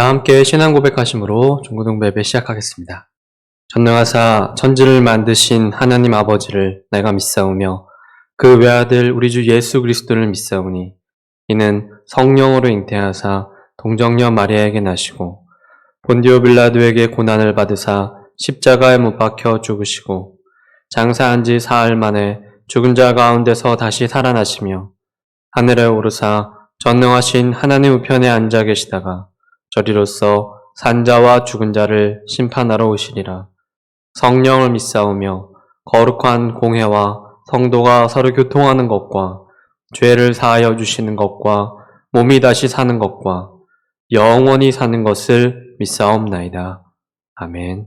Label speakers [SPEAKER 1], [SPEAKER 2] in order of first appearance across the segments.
[SPEAKER 1] 다 함께 신앙 고백하심으로 중고등부 예배 시작하겠습니다. 전능하사 천지를 만드신 하나님 아버지를 내가 믿사오며 그 외아들 우리 주 예수 그리스도를 믿사오니 이는 성령으로 잉태하사 동정녀 마리아에게 나시고 본디오 빌라도에게 고난을 받으사 십자가에 못 박혀 죽으시고 장사한 지 사흘 만에 죽은 자 가운데서 다시 살아나시며 하늘에 오르사 전능하신 하나님 우편에 앉아 계시다가 저리로서 산자와 죽은 자를 심판하러 오시리라. 성령을 믿사오며 거룩한 공회와 성도가 서로 교통하는 것과 죄를 사하여 주시는 것과 몸이 다시 사는 것과 영원히 사는 것을 믿사옵나이다. 아멘.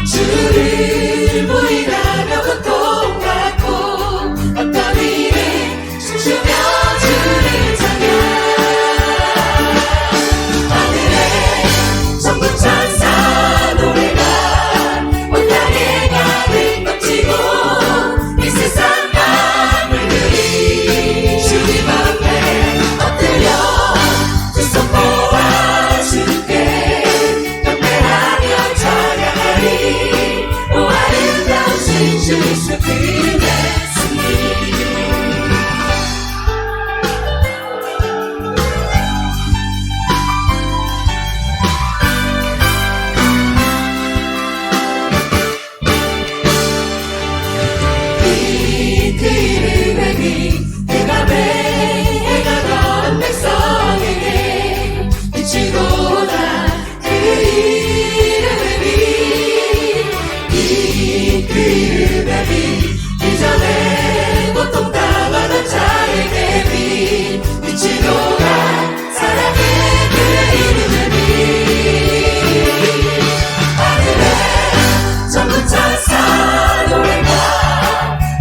[SPEAKER 2] 주를 보이라며 고통받고 어떤 일에 춤추며 주를 찬양 하늘에 천군 천사 노래가 온 땅에 가득 넘치고 이 세상 만물들이 주님 앞에 엎드려 두 손 모아 주께 경배하며 찬양하리. 예수 그리스도의 그 이름의 빛 그가 매해가던 백성에게 비치고다. 그 이름의 빛 그 이름의 빛 이전에 고통당하던 자에게 빛 비치도다. 사랑의 그 이름의 빛 하늘에 천군 천사 노래가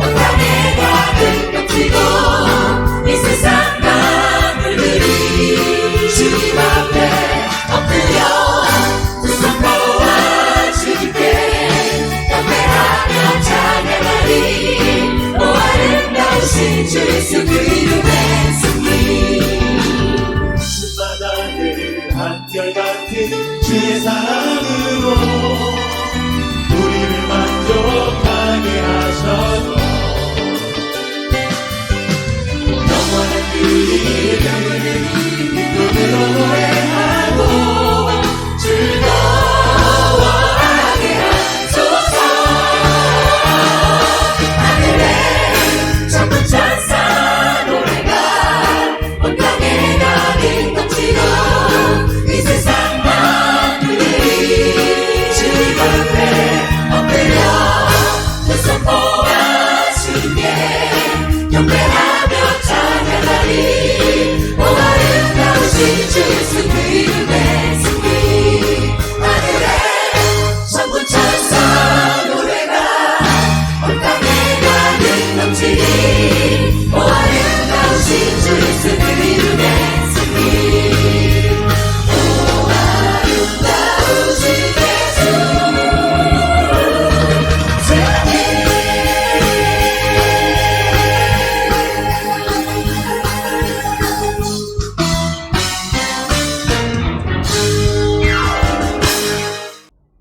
[SPEAKER 2] 온 땅에 가득 넘치고 이 세상 만물들이 주님 앞에 엎드려 두 손 모아 주님께 경배하며 찬양하리. 오 아름다우신 주 예수 그 이름의 승리.
[SPEAKER 3] 바다를 한결같은 주의 사랑으로 우리를 만족하게 하셔서 영원한 그 이름을 기쁨으로 노래하고 즐거워하게 하소서. 하늘에 천군 천사 노래가 온 땅에 가득 넘치고 이 세상 만물들이 주님 앞에 엎드려 두 손 모아 주님께 경배하며 찬양하리. 오 아름다우신 주 예수 그 이름의 승리. 하늘에 천군 천사 노래가 온 땅에 가득 넘치리. 오 아름다우신 주 예수 그 이름의 승리. 오 아름다우신 예수 승리.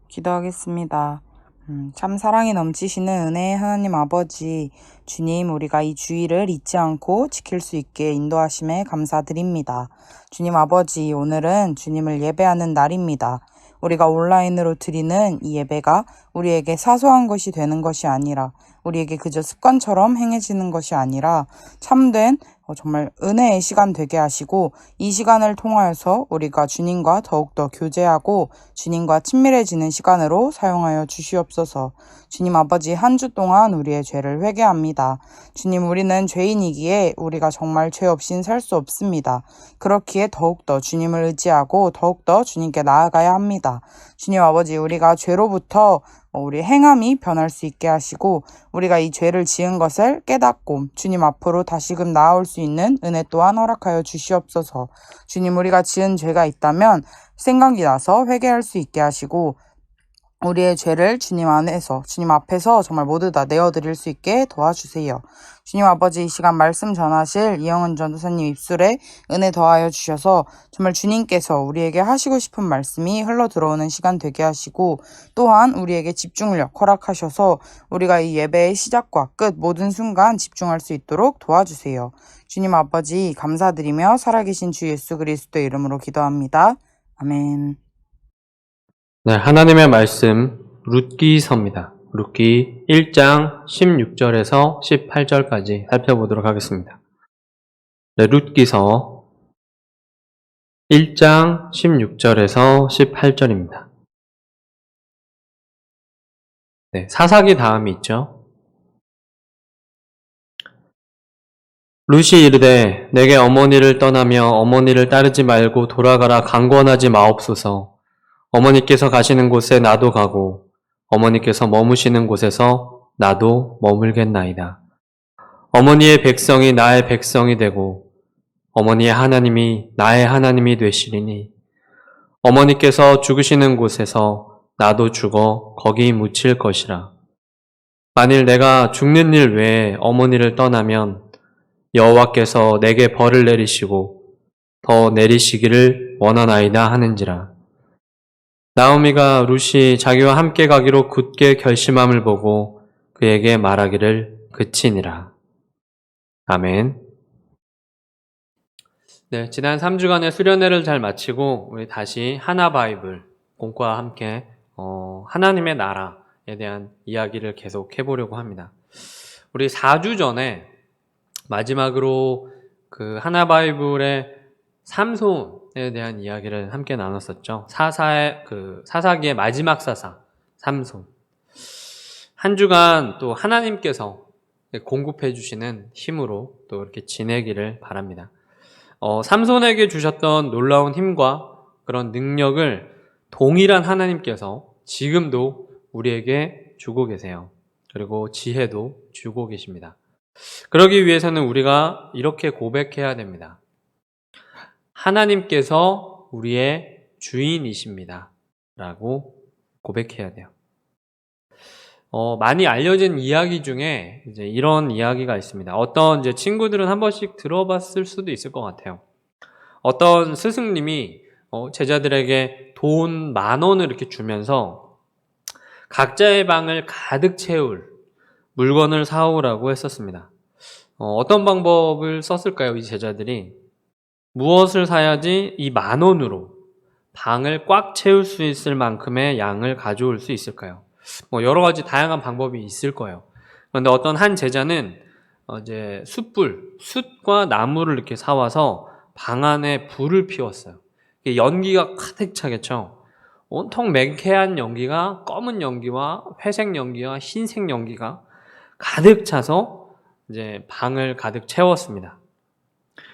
[SPEAKER 4] 기도하겠습니다. 참 사랑이 넘치시는 은혜의 하나님 아버지, 주님, 우리가 이 주일을 잊지 않고 지킬 수 있게 인도하심에 감사드립니다. 주님 아버지, 오늘은 주님을 예배하는 날입니다. 우리가 온라인으로 드리는 이 예배가 우리에게 사소한 것이 되는 것이 아니라 우리에게 그저 습관처럼 행해지는 것이 아니라 참된 정말 은혜의 시간 되게 하시고 이 시간을 통하여서 우리가 주님과 더욱더 교제하고 주님과 친밀해지는 시간으로 사용하여 주시옵소서. 주님 아버지, 한 주 동안 우리의 죄를 회개합니다. 주님, 우리는 죄인이기에 우리가 정말 죄 없인 살 수 없습니다. 그렇기에 더욱더 주님을 의지하고 더욱더 주님께 나아가야 합니다. 주님 아버지, 우리가 죄로부터 우리 행함이 변할 수 있게 하시고 우리가 이 죄를 지은 것을 깨닫고 주님 앞으로 다시금 나아올 수 있는 은혜 또한 허락하여 주시옵소서. 주님, 우리가 지은 죄가 있다면 생각이 나서 회개할 수 있게 하시고 우리의 죄를 주님 안에서, 주님 앞에서 정말 모두 다 내어드릴 수 있게 도와주세요. 주님 아버지, 이 시간 말씀 전하실 이영은 전도사님 입술에 은혜 더하여 주셔서 정말 주님께서 우리에게 하시고 싶은 말씀이 흘러 들어오는 시간 되게 하시고 또한 우리에게 집중력 허락하셔서 우리가 이 예배의 시작과 끝 모든 순간 집중할 수 있도록 도와주세요. 주님 아버지, 감사드리며 살아계신 주 예수 그리스도의 이름으로 기도합니다. 아멘.
[SPEAKER 1] 네, 하나님의 말씀 룻기서입니다. 룻기 1장 16절에서 18절까지 살펴보도록 하겠습니다. 네, 룻기서 1장 16절에서 18절입니다. 네, 사사기 다음이 있죠. 룻이 이르되 내게 어머니를 떠나며 어머니를 따르지 말고 돌아가라 강권하지 마옵소서. 어머니께서 가시는 곳에 나도 가고 어머니께서 머무시는 곳에서 나도 머물겠나이다. 어머니의 백성이 나의 백성이 되고 어머니의 하나님이 나의 하나님이 되시리니 어머니께서 죽으시는 곳에서 나도 죽어 거기 묻힐 것이라. 만일 내가 죽는 일 외에 어머니를 떠나면 여호와께서 내게 벌을 내리시고 더 내리시기를 원하나이다 하는지라. 나오미가 룻이 자기와 함께 가기로 굳게 결심함을 보고 그에게 말하기를 그치니라. 아멘. 네, 지난 3주간의 수련회를 잘 마치고 우리 다시 하나 바이블 공과 함께 하나님의 나라에 대한 이야기를 계속 해보려고 합니다. 우리 4주 전에 마지막으로 그 하나 바이블의 삼손에 대한 이야기를 함께 나눴었죠. 사사기의 마지막 사사 삼손. 한 주간 또 하나님께서 공급해 주시는 힘으로 또 이렇게 지내기를 바랍니다. 삼손에게 주셨던 놀라운 힘과 그런 능력을 동일한 하나님께서 지금도 우리에게 주고 계세요. 그리고 지혜도 주고 계십니다. 그러기 위해서는 우리가 이렇게 고백해야 됩니다. 하나님께서 우리의 주인이십니다. 라고 고백해야 돼요. 많이 알려진 이야기 중에 이제 이런 이야기가 있습니다. 어떤 이제 친구들은 한 번씩 들어봤을 수도 있을 것 같아요. 어떤 스승님이 제자들에게 돈 10,000원을 이렇게 주면서 각자의 방을 가득 채울 물건을 사오라고 했었습니다. 어떤 방법을 썼을까요? 이 제자들이 무엇을 사야지 이 10,000원으로 방을 꽉 채울 수 있을 만큼의 양을 가져올 수 있을까요? 여러 가지 다양한 방법이 있을 거예요. 그런데 어떤 한 제자는 이제 숯과 나무를 이렇게 사와서 방 안에 불을 피웠어요. 연기가 가득 차겠죠. 온통 맹쾌한 연기가 검은 연기와 회색 연기와 흰색 연기가 가득 차서 이제 방을 가득 채웠습니다.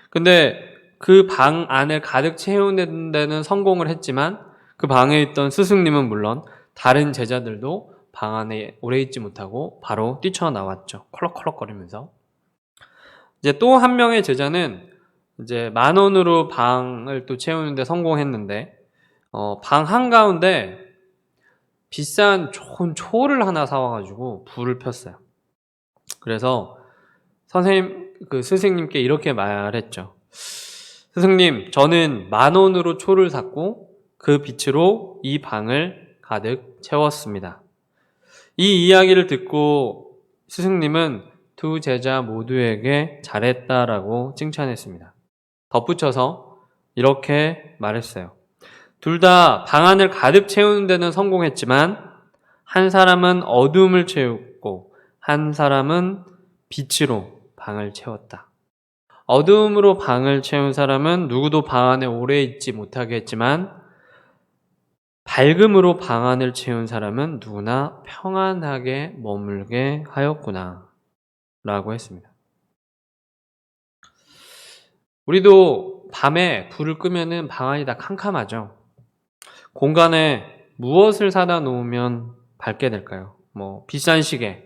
[SPEAKER 1] 근데 그 방 안을 가득 채우는 데는 성공을 했지만 그 방에 있던 스승님은 물론 다른 제자들도 방 안에 오래 있지 못하고 바로 뛰쳐나왔죠. 콜록콜록거리면서. 이제 또 한 명의 제자는 이제 10,000원으로 방을 또 채우는데 성공했는데 방 한가운데 비싼 좋은 초를 하나 사와가지고 불을 폈어요. 그래서 스승님께 이렇게 말했죠. 스승님, 저는 10,000원으로 초를 샀고 그 빛으로 이 방을 가득 채웠습니다. 이 이야기를 듣고 스승님은 두 제자 모두에게 잘했다라고 칭찬했습니다. 덧붙여서 이렇게 말했어요. 둘 다 방 안을 가득 채우는 데는 성공했지만 한 사람은 어둠을 채웠고 한 사람은 빛으로 방을 채웠다. 어두움으로 방을 채운 사람은 누구도 방 안에 오래 있지 못하게 했지만 밝음으로 방 안을 채운 사람은 누구나 평안하게 머물게 하였구나 라고 했습니다. 우리도 밤에 불을 끄면은 방 안이 다 캄캄하죠. 공간에 무엇을 사다 놓으면 밝게 될까요? 뭐 비싼 시계,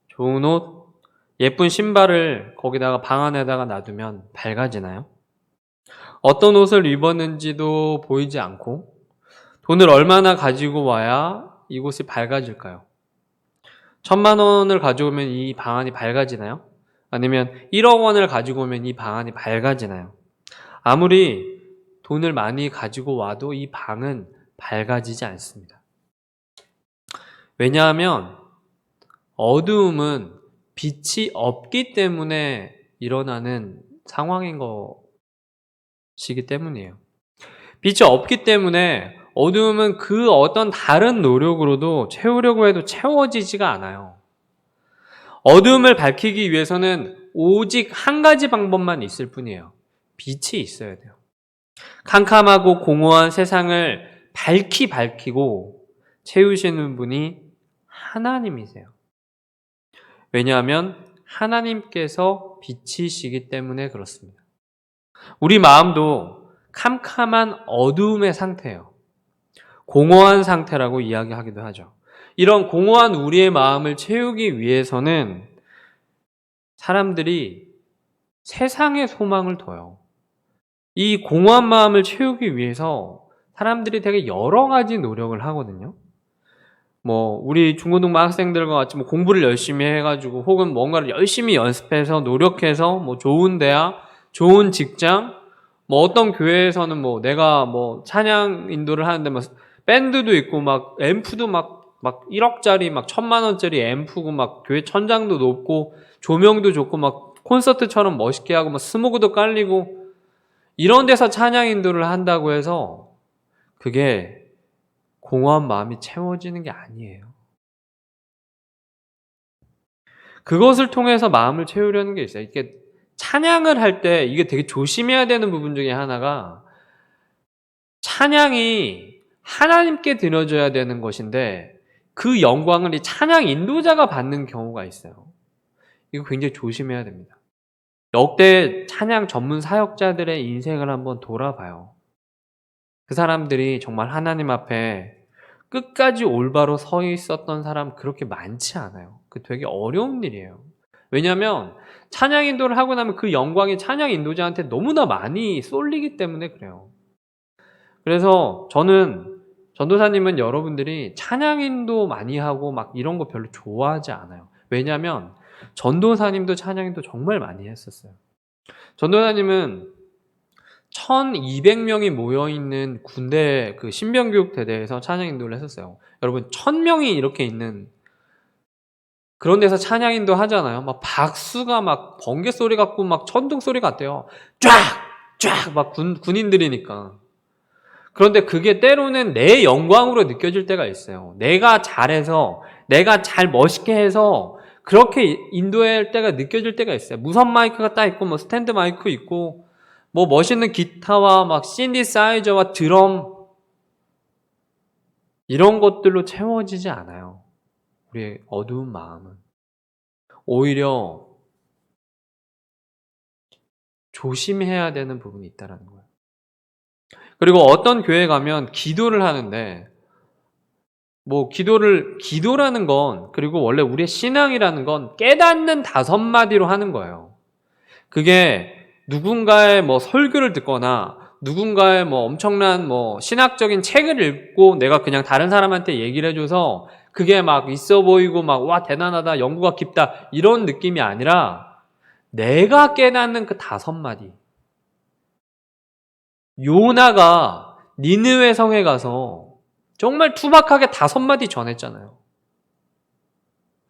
[SPEAKER 1] 좋은 옷, 예쁜 신발을 거기다가 방 안에다가 놔두면 밝아지나요? 어떤 옷을 입었는지도 보이지 않고 돈을 얼마나 가지고 와야 이곳이 밝아질까요? 1,000만 원을 가져오면 이 방 안이 밝아지나요? 아니면 1억 원을 가지고 오면 이 방 안이 밝아지나요? 아무리 돈을 많이 가지고 와도 이 방은 밝아지지 않습니다. 왜냐하면 어두움은 빛이 없기 때문에 일어나는 상황인 것이기 때문이에요. 빛이 없기 때문에 어두움은 그 어떤 다른 노력으로도 채우려고 해도 채워지지가 않아요. 어두움을 밝히기 위해서는 오직 한 가지 방법만 있을 뿐이에요. 빛이 있어야 돼요. 캄캄하고 공허한 세상을 밝히고 채우시는 분이 하나님이세요. 왜냐하면 하나님께서 빛이시기 때문에 그렇습니다. 우리 마음도 캄캄한 어두움의 상태예요. 공허한 상태라고 이야기하기도 하죠. 이런 공허한 우리의 마음을 채우기 위해서는 사람들이 세상에 소망을 둬요. 이 공허한 마음을 채우기 위해서 사람들이 되게 여러 가지 노력을 하거든요. 뭐 우리 중고등부 학생들과 같이 뭐 공부를 열심히 해가지고 혹은 뭔가를 열심히 연습해서 노력해서 뭐 좋은 대학, 좋은 직장, 뭐 어떤 교회에서는 뭐 내가 뭐 찬양 인도를 하는데 뭐 밴드도 있고 막 앰프도 막 1억짜리 막 1,000만 원짜리 앰프고 막 교회 천장도 높고 조명도 좋고 막 콘서트처럼 멋있게 하고 막 스모그도 깔리고 이런 데서 찬양 인도를 한다고 해서 그게 공허한 마음이 채워지는 게 아니에요. 그것을 통해서 마음을 채우려는 게 있어요. 이게 찬양을 할 때 이게 되게 조심해야 되는 부분 중에 하나가 찬양이 하나님께 드려져야 되는 것인데 그 영광을 이 찬양 인도자가 받는 경우가 있어요. 이거 굉장히 조심해야 됩니다. 역대 찬양 전문 사역자들의 인생을 한번 돌아봐요. 그 사람들이 정말 하나님 앞에 끝까지 올바로 서 있었던 사람 그렇게 많지 않아요. 그 되게 어려운 일이에요. 왜냐하면 찬양 인도를 하고 나면 그 영광이 찬양 인도자한테 너무나 많이 쏠리기 때문에 그래요. 그래서 저는 전도사님은 여러분들이 찬양 인도 많이 하고 막 이런 거 별로 좋아하지 않아요. 왜냐하면 전도사님도 찬양 인도 정말 많이 했었어요. 전도사님은 1,200명이 모여있는 군대 그 신병교육대대에서 찬양 인도를 했었어요. 여러분 1,000명이 이렇게 있는 그런 데서 찬양 인도 하잖아요. 막 박수가 막 번개 소리 같고 막 천둥 소리 같대요. 쫙 막 군인들이니까. 그런데 그게 때로는 내 영광으로 느껴질 때가 있어요. 내가 잘해서 내가 잘 멋있게 해서 그렇게 인도할 때가 느껴질 때가 있어요. 무선 마이크가 딱 있고 뭐 스탠드 마이크 있고 뭐 멋있는 기타와 막 신디사이저와 드럼 이런 것들로 채워지지 않아요. 우리의 어두운 마음은 오히려 조심해야 되는 부분이 있다는 거예요. 그리고 어떤 교회 가면 기도를 하는데 뭐 기도라는 건 그리고 원래 우리의 신앙이라는 건 깨닫는 5마디로 하는 거예요. 그게 누군가의 뭐 설교를 듣거나 누군가의 뭐 엄청난 뭐 신학적인 책을 읽고 내가 그냥 다른 사람한테 얘기를 해줘서 그게 막 있어 보이고 막 와 대단하다 연구가 깊다 이런 느낌이 아니라 내가 깨닫는 그 5마디. 요나가 니느웨 성에 가서 정말 투박하게 5마디 전했잖아요.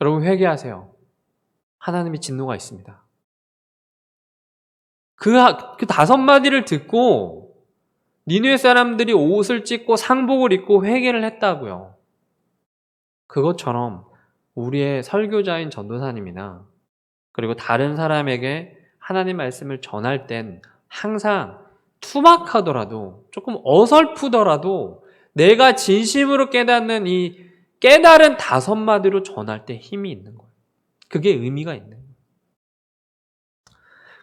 [SPEAKER 1] 여러분 회개하세요. 하나님의 진노가 있습니다. 그 5마디를 듣고 니느웨 사람들이 옷을 찢고 상복을 입고 회개를 했다고요. 그것처럼 우리의 설교자인 전도사님이나 그리고 다른 사람에게 하나님 말씀을 전할 땐 항상 투박하더라도 조금 어설프더라도 내가 진심으로 깨닫는 이 깨달은 5마디로 전할 때 힘이 있는 거예요. 그게 의미가 있는 거예요.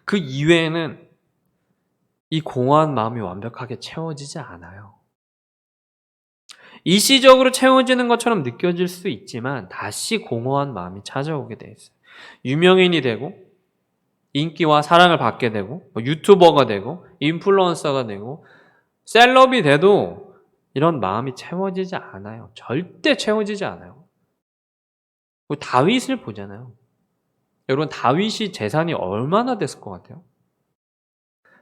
[SPEAKER 1] 그 이외에는 이 공허한 마음이 완벽하게 채워지지 않아요. 일시적으로 채워지는 것처럼 느껴질 수 있지만 다시 공허한 마음이 찾아오게 돼 있어요. 유명인이 되고 인기와 사랑을 받게 되고 유튜버가 되고 인플루언서가 되고 셀럽이 돼도 이런 마음이 채워지지 않아요. 절대 채워지지 않아요. 다윗을 보잖아요. 여러분 다윗이 재산이 얼마나 됐을 것 같아요?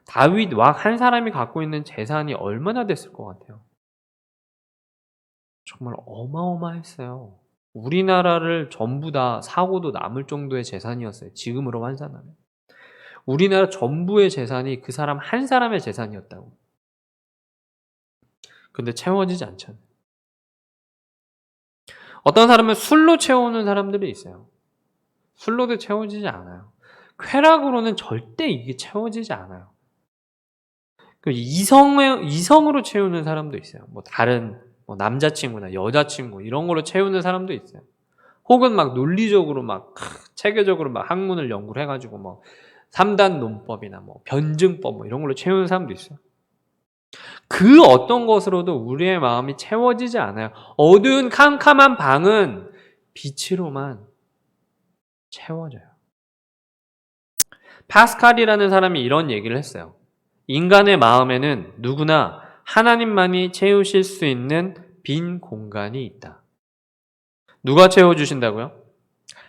[SPEAKER 1] 다윗 왕 한 사람이 갖고 있는 재산이 얼마나 됐을 것 같아요? 정말 어마어마했어요. 우리나라를 전부 다 사고도 남을 정도의 재산이었어요. 지금으로 환산하면. 우리나라 전부의 재산이 그 사람 한 사람의 재산이었다고. 근데 채워지지 않잖아요. 어떤 사람은 술로 채우는 사람들이 있어요. 술로도 채워지지 않아요. 쾌락으로는 절대 이게 채워지지 않아요. 이성으로 채우는 사람도 있어요. 다른 남자친구나 여자친구 이런 걸로 채우는 사람도 있어요. 혹은 논리적으로 체계적으로 학문을 연구를 해가지고 3단 논법이나 변증법 이런 걸로 채우는 사람도 있어요. 그 어떤 것으로도 우리의 마음이 채워지지 않아요. 어두운 캄캄한 방은 빛으로만 채워져요. 파스칼이라는 사람이 이런 얘기를 했어요. 인간의 마음에는 누구나 하나님만이 채우실 수 있는 빈 공간이 있다. 누가 채워주신다고요?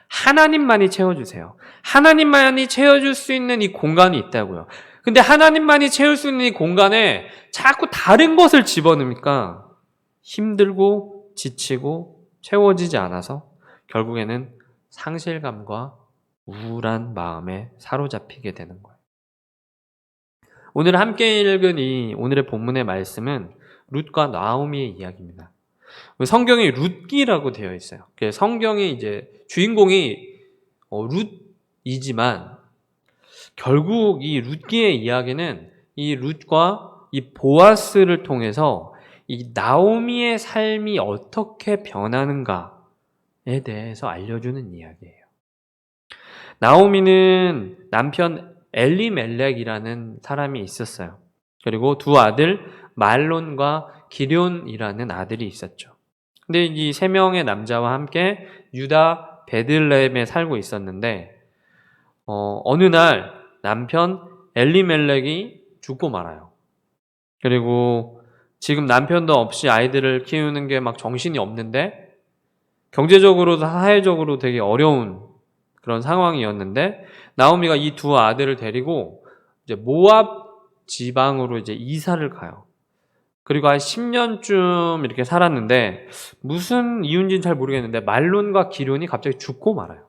[SPEAKER 1] 하나님만이 채워주세요. 하나님만이 채워줄 수 있는 이 공간이 있다고요. 근데 하나님만이 채울 수 있는 이 공간에 자꾸 다른 것을 집어넣으니까 힘들고 지치고 채워지지 않아서 결국에는 상실감과 우울한 마음에 사로잡히게 되는 거예요. 오늘 함께 읽은 이 오늘의 본문의 말씀은 룻과 나오미의 이야기입니다. 성경에 룻기라고 되어 있어요. 성경이 이제 주인공이 룻이지만 결국 이 룻기의 이야기는 이 룻과 이 보아스를 통해서 이 나오미의 삶이 어떻게 변하는가에 대해서 알려주는 이야기예요. 나오미는 남편 엘리멜렉이라는 사람이 있었어요. 그리고 두 아들 말론과 기럨이라는 아들이 있었죠. 근데 이 3명의 남자와 함께 유다 베들레헴에 살고 있었는데 어느 날 남편 엘리멜렉이 죽고 말아요. 그리고 지금 남편도 없이 아이들을 키우는 게 정신이 없는데 경제적으로도 사회적으로 되게 어려운 그런 상황이었는데 나오미가 이 두 아들을 데리고 이제 모압 지방으로 이제 이사를 가요. 그리고 한 10년쯤 이렇게 살았는데 무슨 이유인지는 잘 모르겠는데 말론과 기럨이 갑자기 죽고 말아요.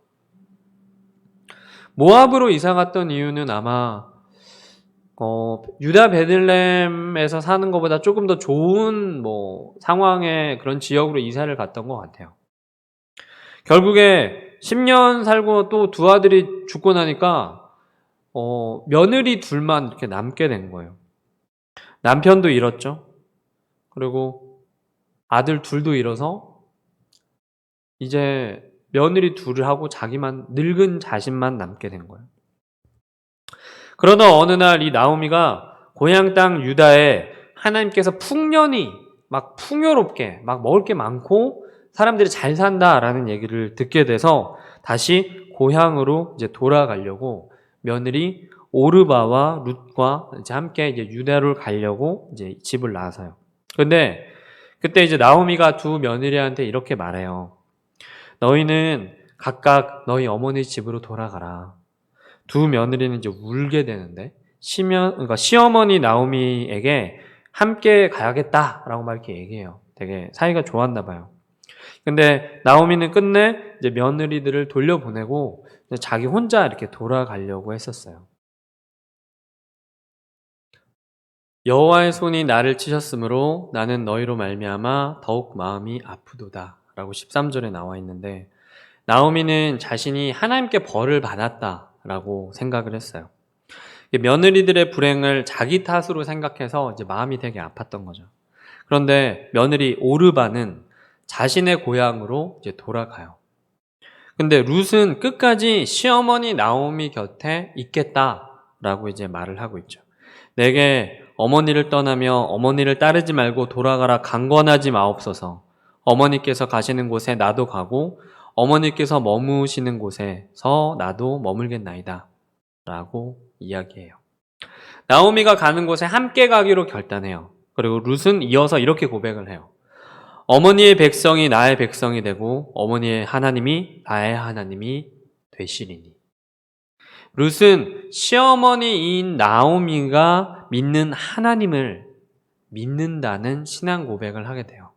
[SPEAKER 1] 모압으로 이사 갔던 이유는 아마 유다 베들레헴에서 사는 것보다 조금 더 좋은 상황의 그런 지역으로 이사를 갔던 것 같아요. 결국에 10년 살고 또 두 아들이 죽고 나니까 며느리 둘만 이렇게 남게 된 거예요. 남편도 잃었죠. 그리고 아들 둘도 잃어서 이제 며느리 둘을 하고 자기만 늙은 자신만 남게 된 거예요. 그러다 어느 날 이 나오미가 고향 땅 유다에 하나님께서 풍년이 풍요롭게 먹을 게 많고 사람들이 잘 산다라는 얘기를 듣게 돼서 다시 고향으로 이제 돌아가려고 며느리 오르바와 룻과 이제 함께 이제 유다로 가려고 이제 집을 나서요. 근데 그때 이제 나오미가 두 며느리한테 이렇게 말해요. 너희는 각각 너희 어머니 집으로 돌아가라. 두 며느리는 이제 울게 되는데 그러니까 시어머니 나오미에게 함께 가야겠다라고 막 이렇게 얘기해요. 되게 사이가 좋았나 봐요. 근데 나오미는 끝내 이제 며느리들을 돌려보내고 자기 혼자 이렇게 돌아가려고 했었어요. 여호와의 손이 나를 치셨으므로 나는 너희로 말미암아 더욱 마음이 아프도다 라고 13절에 나와 있는데 나오미는 자신이 하나님께 벌을 받았다라고 생각을 했어요. 며느리들의 불행을 자기 탓으로 생각해서 이제 마음이 되게 아팠던 거죠. 그런데 며느리 오르바는 자신의 고향으로 이제 돌아가요. 근데 룻은 끝까지 시어머니 나오미 곁에 있겠다라고 이제 말을 하고 있죠. 내게 어머니를 떠나며 어머니를 따르지 말고 돌아가라 강권하지 마옵소서. 어머니께서 가시는 곳에 나도 가고 어머니께서 머무시는 곳에서 나도 머물겠나이다 라고 이야기해요. 나오미가 가는 곳에 함께 가기로 결단해요. 그리고 룻은 이어서 이렇게 고백을 해요. 어머니의 백성이 나의 백성이 되고 어머니의 하나님이 나의 하나님이 되시리니. 룻은 시어머니인 나오미가 믿는 하나님을 믿는다는 신앙 고백을 하게 돼요.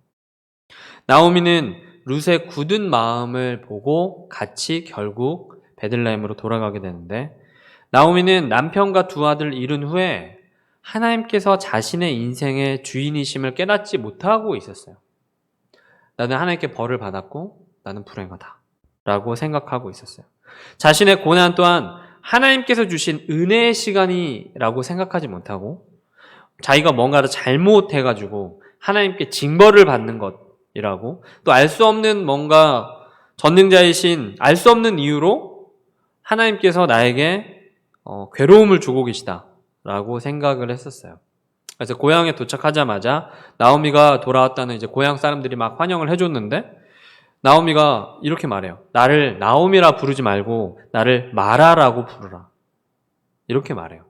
[SPEAKER 1] 나오미는 룻의 굳은 마음을 보고 같이 결국 베들레헴으로 돌아가게 되는데, 나오미는 남편과 두 아들을 잃은 후에 하나님께서 자신의 인생의 주인이심을 깨닫지 못하고 있었어요. 나는 하나님께 벌을 받았고 나는 불행하다 라고 생각하고 있었어요. 자신의 고난 또한 하나님께서 주신 은혜의 시간이라고 생각하지 못하고 자기가 뭔가를 잘못해가지고 하나님께 징벌을 받는 것이라고, 또 알 수 없는 뭔가 전능자이신 알 수 없는 이유로 하나님께서 나에게 괴로움을 주고 계시다라고 생각을 했었어요. 그래서 고향에 도착하자마자 나오미가 돌아왔다는 이제 고향 사람들이 막 환영을 해줬는데, 나오미가 이렇게 말해요. 나를 나오미라 부르지 말고 나를 마라라고 부르라. 이렇게 말해요.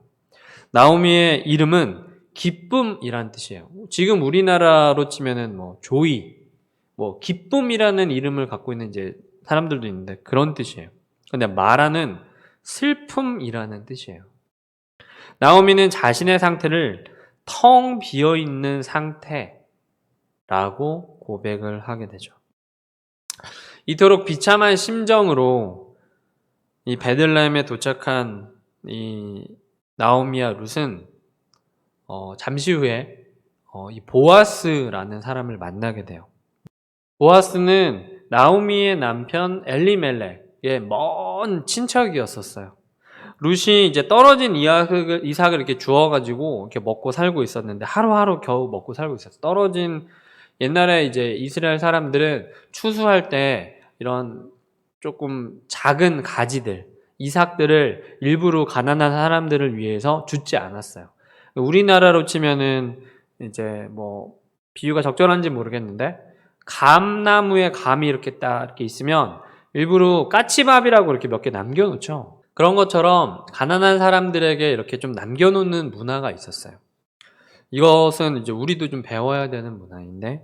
[SPEAKER 1] 나오미의 이름은 기쁨이란 뜻이에요. 지금 우리나라로 치면은 뭐 조이, 뭐 기쁨이라는 이름을 갖고 있는 이제 사람들도 있는데 그런 뜻이에요. 근데 마라는 슬픔이라는 뜻이에요. 나오미는 자신의 상태를 텅 비어 있는 상태라고 고백을 하게 되죠. 이토록 비참한 심정으로 이 베들레헴에 도착한 이 나오미와 룻은 잠시 후에 이 보아스라는 사람을 만나게 돼요. 보아스는 나오미의 남편 엘리멜렉의 먼 친척이었었어요. 룻이 이제 떨어진 이삭을 이렇게 주워가지고 이렇게 먹고 살고 있었는데 하루하루 겨우 먹고 살고 있었어요. 떨어진 옛날에 이제 이스라엘 사람들은 추수할 때 이런 조금 작은 가지들, 이삭들을 일부러 가난한 사람들을 위해서 줍지 않았어요. 우리나라로 치면은 이제 뭐 비유가 적절한지 모르겠는데 감나무에 감이 이렇게 딱 이렇게 있으면 일부러 까치밥이라고 이렇게 몇 개 남겨놓죠. 그런 것처럼 가난한 사람들에게 이렇게 좀 남겨놓는 문화가 있었어요. 이것은 이제 우리도 좀 배워야 되는 문화인데,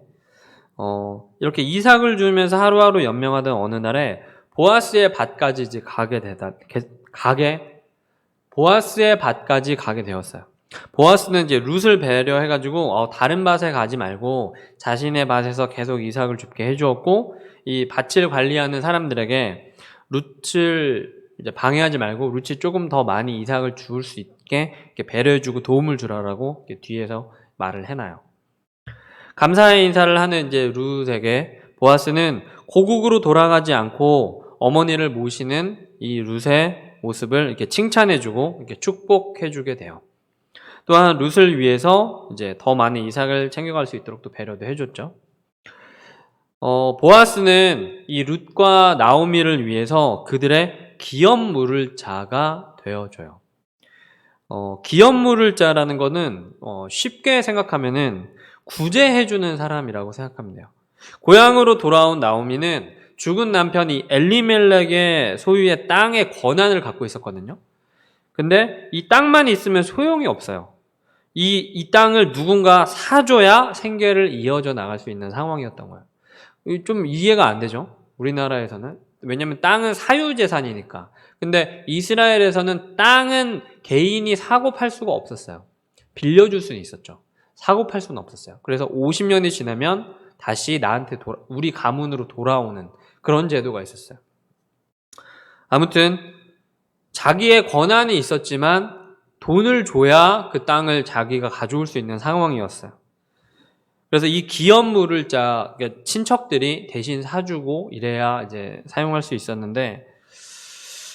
[SPEAKER 1] 이렇게 이삭을 주면서 하루하루 연명하던 어느 날에 보아스의 밭까지 이제 보아스의 밭까지 가게 되었어요. 보아스는 이제 룻을 배려해가지고 다른 밭에 가지 말고 자신의 밭에서 계속 이삭을 줍게 해주었고, 이 밭을 관리하는 사람들에게 룻을 이제 방해하지 말고 룻이 조금 더 많이 이삭을 줄 수 있게 이렇게 배려해주고 도움을 주라라고 이렇게 뒤에서 말을 해놔요. 감사의 인사를 하는 이제 룻에게 보아스는 고국으로 돌아가지 않고 어머니를 모시는 이 룻의 모습을 이렇게 칭찬해주고 이렇게 축복해주게 돼요. 또한 룻을 위해서 이제 더 많은 이삭을 챙겨갈 수 있도록 또 배려도 해줬죠. 보아스는 이 룻과 나오미를 위해서 그들의 기업 물을 자가 되어줘요. 기업 물을 자라는 거는 쉽게 생각하면은 구제해주는 사람이라고 생각하면 돼요. 고향으로 돌아온 나오미는 죽은 남편이 엘리멜렉의 소유의 땅의 권한을 갖고 있었거든요. 근데 이 땅만 있으면 소용이 없어요. 이 땅을 누군가 사줘야 생계를 이어져 나갈 수 있는 상황이었던 거예요. 좀 이해가 안 되죠? 우리나라에서는. 왜냐면 땅은 사유재산이니까. 근데 이스라엘에서는 땅은 개인이 사고 팔 수가 없었어요. 빌려줄 수는 있었죠. 사고 팔 수는 없었어요. 그래서 50년이 지나면 다시 나한테 우리 가문으로 돌아오는 그런 제도가 있었어요. 아무튼 자기의 권한이 있었지만 돈을 줘야 그 땅을 자기가 가져올 수 있는 상황이었어요. 그래서 이 기업물을 그러니까 친척들이 대신 사주고 이래야 이제 사용할 수 있었는데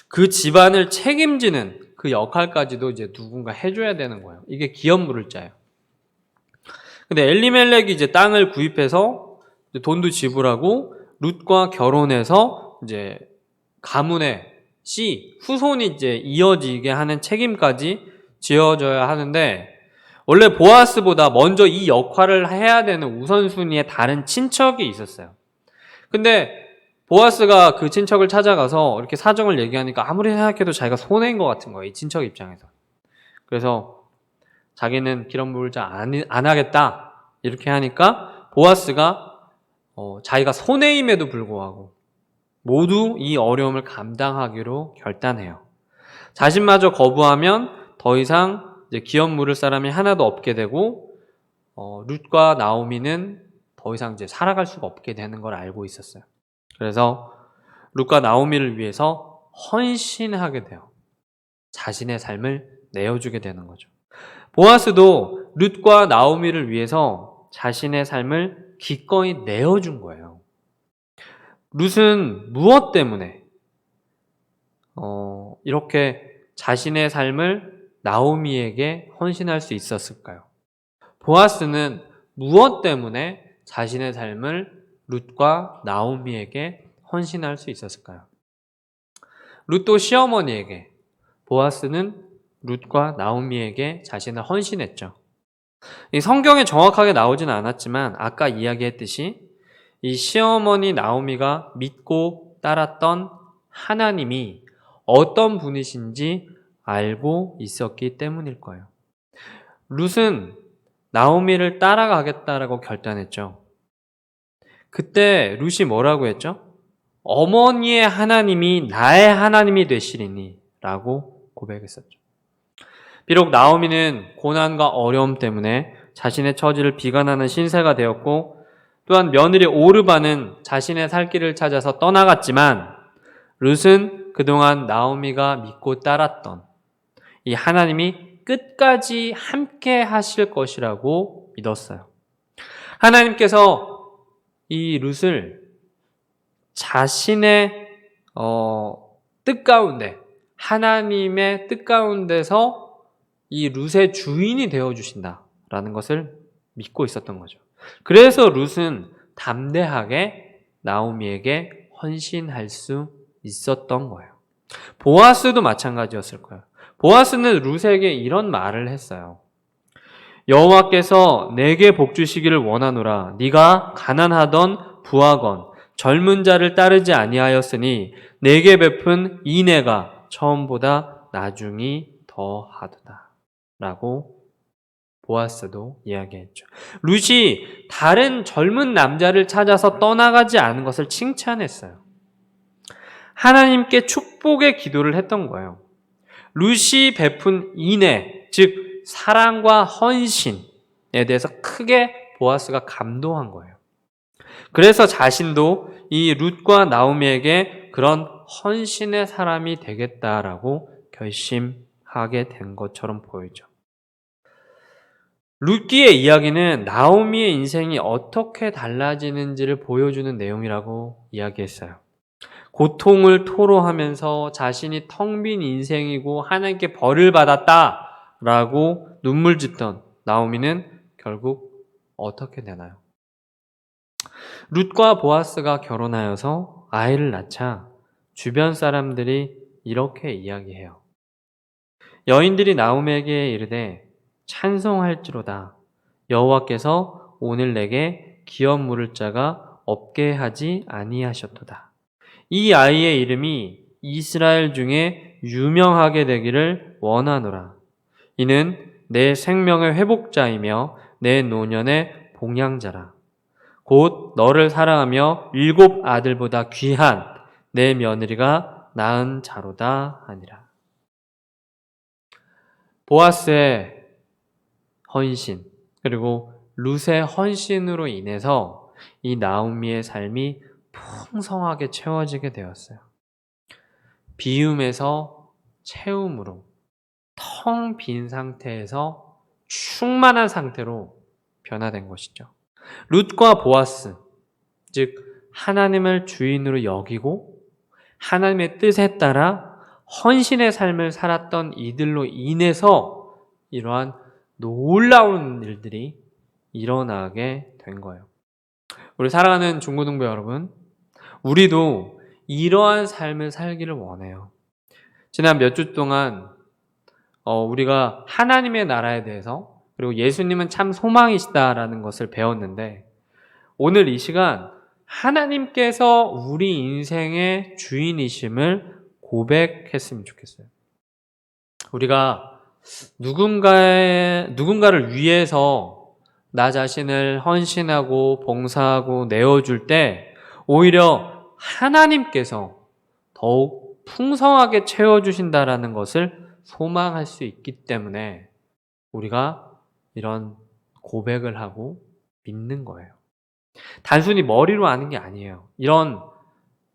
[SPEAKER 1] 그 집안을 책임지는 그 역할까지도 이제 누군가 해줘야 되는 거예요. 이게 기업물을 짜요. 근데 엘리멜렉이 이제 땅을 구입해서 이제 돈도 지불하고 룻과 결혼해서 이제 가문의 후손이 이제 이어지게 하는 책임까지 지어져야 하는데 원래 보아스보다 먼저 이 역할을 해야 되는 우선순위에 다른 친척이 있었어요. 근데 보아스가 그 친척을 찾아가서 이렇게 사정을 얘기하니까 아무리 생각해도 자기가 손해인 것 같은 거예요. 이 친척 입장에서. 그래서 자기는 기업물을 안 하겠다 이렇게 하니까 보아스가 자기가 손해임에도 불구하고 모두 이 어려움을 감당하기로 결단해요. 자신마저 거부하면 더 이상 이제 기업 물을 사람이 하나도 없게 되고 룻과 나오미는 더 이상 이제 살아갈 수가 없게 되는 걸 알고 있었어요. 그래서 룻과 나오미를 위해서 헌신하게 돼요. 자신의 삶을 내어주게 되는 거죠. 보아스도 룻과 나오미를 위해서 자신의 삶을 기꺼이 내어준 거예요. 룻은 무엇 때문에 이렇게 자신의 삶을 나오미에게 헌신할 수 있었을까요? 보아스는 무엇 때문에 자신의 삶을 룻과 나오미에게 헌신할 수 있었을까요? 룻도 시어머니에게, 보아스는 룻과 나오미에게 자신을 헌신했죠. 이 성경에 정확하게 나오지는 않았지만 아까 이야기했듯이 이 시어머니 나오미가 믿고 따랐던 하나님이 어떤 분이신지 알고 있었기 때문일 거예요. 룻은 나오미를 따라가겠다라고 결단했죠. 그때 룻이 뭐라고 했죠? 어머니의 하나님이 나의 하나님이 되시리니 라고 고백했었죠. 비록 나오미는 고난과 어려움 때문에 자신의 처지를 비관하는 신세가 되었고 또한 며느리 오르바는 자신의 살 길을 찾아서 떠나갔지만 룻은 그동안 나오미가 믿고 따랐던 이 하나님이 끝까지 함께 하실 것이라고 믿었어요. 하나님께서 이 룻을 자신의 뜻 가운데, 하나님의 뜻 가운데서 이 룻의 주인이 되어주신다라는 것을 믿고 있었던 거죠. 그래서 룻은 담대하게 나오미에게 헌신할 수 있었던 거예요. 보아스도 마찬가지였을 거예요. 보아스는 룻에게 이런 말을 했어요. 여호와께서 내게 복 주시기를 원하노라. 네가 가난하던 부하건 젊은 자를 따르지 아니하였으니 내게 베푼 인애가 처음보다 나중이 더하도다 라고 보아스도 이야기했죠. 룻이 다른 젊은 남자를 찾아서 떠나가지 않은 것을 칭찬했어요. 하나님께 축복의 기도를 했던 거예요. 룻이 베푼 인애, 즉 사랑과 헌신에 대해서 크게 보아스가 감동한 거예요. 그래서 자신도 이 룻과 나오미에게 그런 헌신의 사람이 되겠다라고 결심하게 된 것처럼 보이죠. 룻기의 이야기는 나오미의 인생이 어떻게 달라지는지를 보여주는 내용이라고 이야기했어요. 고통을 토로하면서 자신이 텅 빈 인생이고 하나님께 벌을 받았다라고 눈물 짓던 나오미는 결국 어떻게 되나요? 룻과 보아스가 결혼하여서 아이를 낳자 주변 사람들이 이렇게 이야기해요. 여인들이 나오미에게 이르되 찬송할지로다. 여호와께서 오늘 내게 기업 물을 자가 없게 하지 아니하셨도다. 이 아이의 이름이 이스라엘 중에 유명하게 되기를 원하노라. 이는 내 생명의 회복자이며 내 노년의 봉양자라. 곧 너를 사랑하며 7 아들보다 귀한 내 며느리가 낳은 자로다 하니라. 보아스의 헌신 그리고 룻의 헌신으로 인해서 이 나오미의 삶이 풍성하게 채워지게 되었어요. 비움에서 채움으로 텅 빈 상태에서 충만한 상태로 변화된 것이죠. 룻과 보아스, 즉 하나님을 주인으로 여기고 하나님의 뜻에 따라 헌신의 삶을 살았던 이들로 인해서 이러한 놀라운 일들이 일어나게 된 거예요. 우리 사랑하는 중고등부 여러분, 우리도 이러한 삶을 살기를 원해요. 지난 몇 주 동안 우리가 하나님의 나라에 대해서, 그리고 예수님은 참 소망이시다라는 것을 배웠는데, 오늘 이 시간 하나님께서 우리 인생의 주인이심을 고백했으면 좋겠어요. 우리가 누군가를 위해서 나 자신을 헌신하고 봉사하고 내어줄 때 오히려 하나님께서 더욱 풍성하게 채워주신다라는 것을 소망할 수 있기 때문에 우리가 이런 고백을 하고 믿는 거예요. 단순히 머리로 아는 게 아니에요. 이런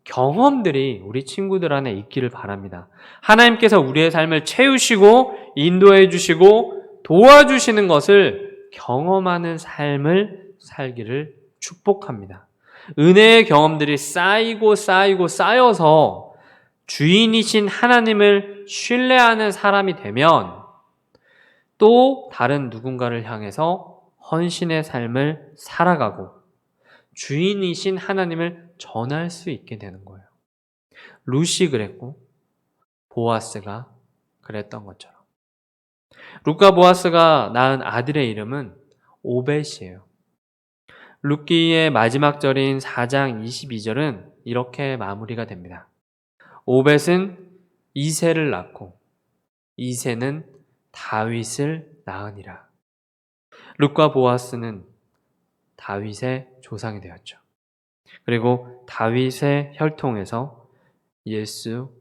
[SPEAKER 1] 경험들이 우리 친구들 안에 있기를 바랍니다. 하나님께서 우리의 삶을 채우시고 인도해 주시고 도와주시는 것을 경험하는 삶을 살기를 축복합니다. 은혜의 경험들이 쌓여서 주인이신 하나님을 신뢰하는 사람이 되면 또 다른 누군가를 향해서 헌신의 삶을 살아가고 주인이신 하나님을 전할 수 있게 되는 거예요. 룻이 그랬고 보아스가 그랬던 것처럼. 룻과 보아스가 낳은 아들의 이름은 오벳이에요. 룻기의 마지막 절인 4장 22절은 이렇게 마무리가 됩니다. 오벳은 이새를 낳고 이새는 다윗을 낳으니라. 룻과 보아스는 다윗의 조상이 되었죠. 그리고 다윗의 혈통에서 예수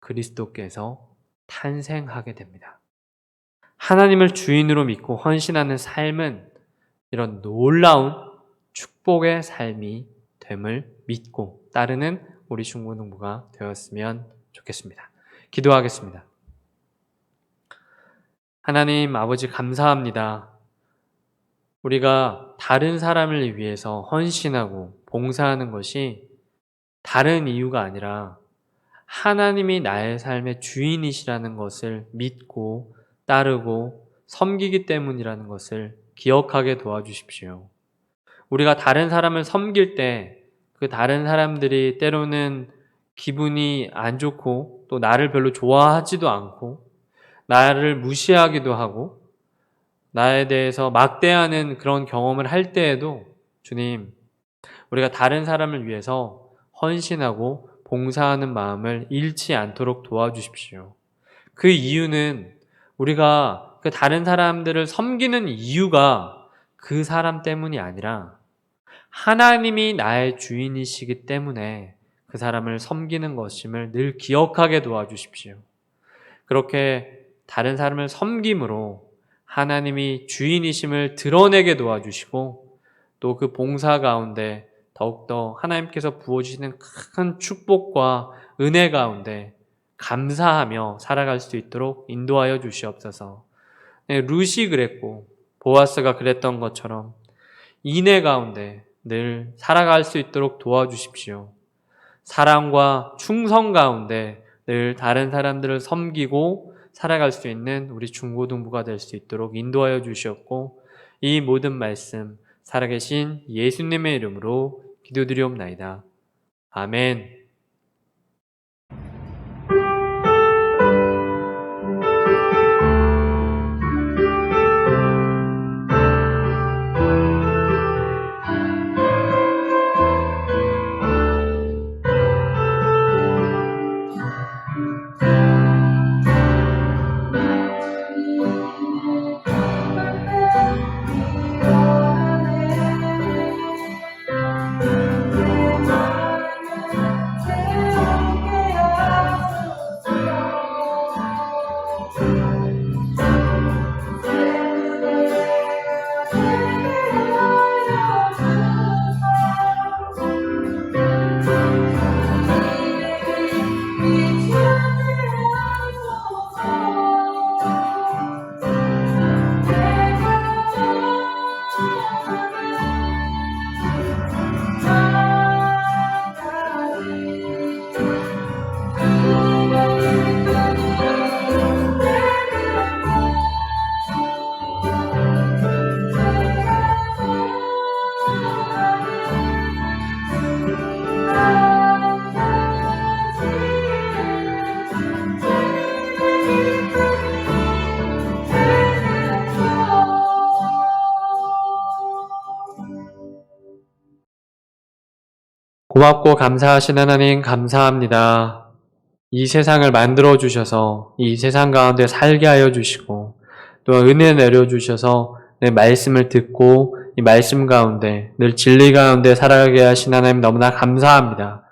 [SPEAKER 1] 그리스도께서 탄생하게 됩니다. 하나님을 주인으로 믿고 헌신하는 삶은 이런 놀라운 축복의 삶이 됨을 믿고 따르는 우리 중고등부가 되었으면 좋겠습니다. 기도하겠습니다. 하나님 아버지 감사합니다. 우리가 다른 사람을 위해서 헌신하고 봉사하는 것이 다른 이유가 아니라 하나님이 나의 삶의 주인이시라는 것을 믿고 따르고 섬기기 때문이라는 것을 기억하게 도와주십시오. 우리가 다른 사람을 섬길 때 그 다른 사람들이 때로는 기분이 안 좋고 또 나를 별로 좋아하지도 않고 나를 무시하기도 하고 나에 대해서 막대하는 그런 경험을 할 때에도 주님, 우리가 다른 사람을 위해서 헌신하고 봉사하는 마음을 잃지 않도록 도와주십시오. 그 이유는 우리가 그 다른 사람들을 섬기는 이유가 그 사람 때문이 아니라 하나님이 나의 주인이시기 때문에 그 사람을 섬기는 것임을 늘 기억하게 도와주십시오. 그렇게 다른 사람을 섬김으로 하나님이 주인이심을 드러내게 도와주시고 또 그 봉사 가운데 더욱더 하나님께서 부어주시는 큰 축복과 은혜 가운데 감사하며 살아갈 수 있도록 인도하여 주시옵소서. 룻이 그랬고 보아스가 그랬던 것처럼 인애 가운데 늘 살아갈 수 있도록 도와주십시오. 사랑과 충성 가운데 늘 다른 사람들을 섬기고 살아갈 수 있는 우리 중고등부가 될 수 있도록 인도하여 주시옵고 이 모든 말씀 살아계신 예수님의 이름으로 기도드리옵나이다. 아멘. 고맙고 감사하신 하나님 감사합니다. 이 세상을 만들어 주셔서 이 세상 가운데 살게 하여 주시고 또 은혜 내려 주셔서 내 말씀을 듣고 이 말씀 가운데 늘 진리 가운데 살아가게 하신 하나님 너무나 감사합니다.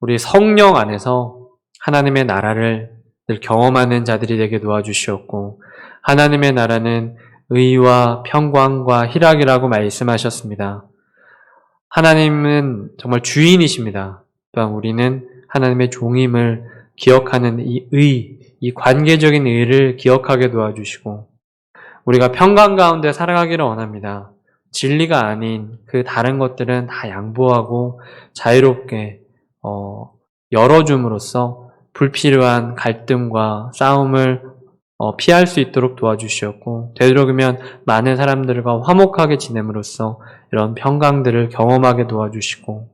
[SPEAKER 1] 우리 성령 안에서 하나님의 나라를 늘 경험하는 자들이 되게 도와주시었고 하나님의 나라는 의와 평강과 희락이라고 말씀하셨습니다. 하나님은 정말 주인이십니다. 또한 우리는 하나님의 종임을 기억하는 이 관계적인 의를 기억하게 도와주시고 우리가 평강 가운데 살아가기를 원합니다. 진리가 아닌 그 다른 것들은 다 양보하고 자유롭게 열어줌으로써 불필요한 갈등과 싸움을 피할 수 있도록 도와주시었고 되도록이면 많은 사람들과 화목하게 지냄으로써 이런 평강들을 경험하게 도와주시고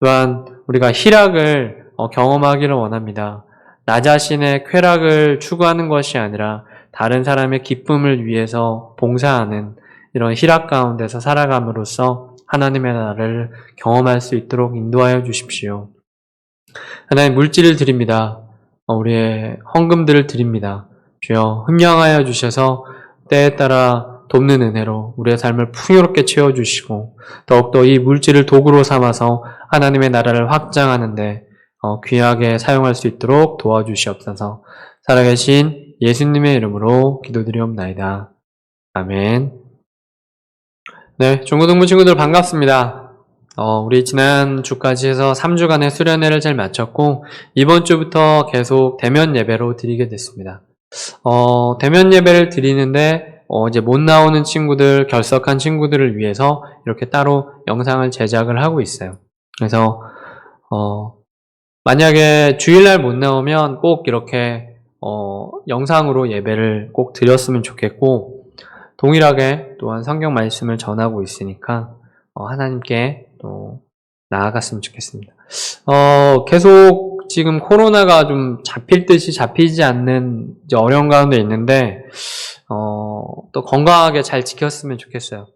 [SPEAKER 1] 또한 우리가 희락을 경험하기를 원합니다. 나 자신의 쾌락을 추구하는 것이 아니라 다른 사람의 기쁨을 위해서 봉사하는 이런 희락 가운데서 살아감으로써 하나님의 나라를 경험할 수 있도록 인도하여 주십시오. 하나님 물질을 드립니다. 우리의 헌금들을 드립니다. 주여 흠령하여 주셔서 때에 따라 돕는 은혜로 우리의 삶을 풍요롭게 채워주시고 더욱더 이 물질을 도구로 삼아서 하나님의 나라를 확장하는데 귀하게 사용할 수 있도록 도와주시옵소서. 살아계신 예수님의 이름으로 기도드리옵나이다. 아멘. 네, 중고등부 친구들 반갑습니다. 우리 지난 주까지 해서 3주간의 수련회를 잘 마쳤고 이번 주부터 계속 대면 예배로 드리게 됐습니다. 대면 예배를 드리는데 이제 못 나오는 친구들, 결석한 친구들을 위해서 이렇게 따로 영상을 제작을 하고 있어요. 그래서 만약에 주일날 못 나오면 꼭 이렇게 영상으로 예배를 꼭 드렸으면 좋겠고 동일하게 또한 성경 말씀을 전하고 있으니까 하나님께 또 나아갔으면 좋겠습니다. 계속 지금 코로나가 좀 잡힐 듯이 잡히지 않는 이제 어려운 가운데 있는데 또 건강하게 잘 지켰으면 좋겠어요.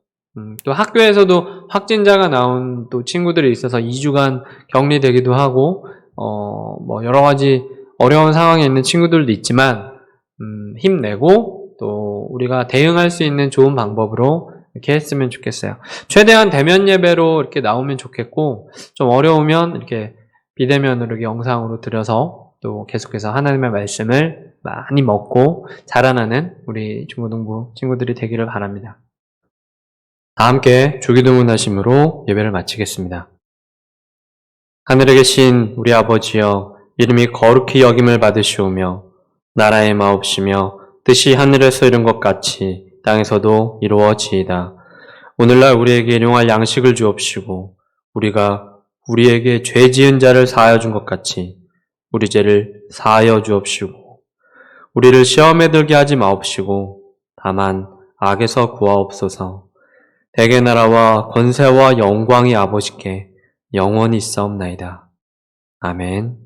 [SPEAKER 1] 또 학교에서도 확진자가 나온 또 친구들이 있어서 2주간 격리되기도 하고 뭐 여러 가지 어려운 상황에 있는 친구들도 있지만 힘내고 또 우리가 대응할 수 있는 좋은 방법으로 이렇게 했으면 좋겠어요. 최대한 대면 예배로 이렇게 나오면 좋겠고 좀 어려우면 이렇게 비대면으로 이렇게 영상으로 들여서 또 계속해서 하나님의 말씀을 많이 먹고 자라나는 우리 중고등부 친구들이 되기를 바랍니다. 다 함께 주기도문하심으로 예배를 마치겠습니다. 하늘에 계신 우리 아버지여 이름이 거룩히 여김을 받으시오며 나라의 마옵시며 뜻이 하늘에서 이룬 것 같이 땅에서도 이루어지이다. 오늘날 우리에게 일용할 양식을 주옵시고 우리가 우리에게 죄 지은 자를 사하여 준 것 같이 우리 죄를 사하여 주옵시고 우리를 시험에 들게 하지 마옵시고 다만 악에서 구하옵소서. 대개 나라와 권세와 영광이 아버지께 영원히 있사옵나이다. 아멘.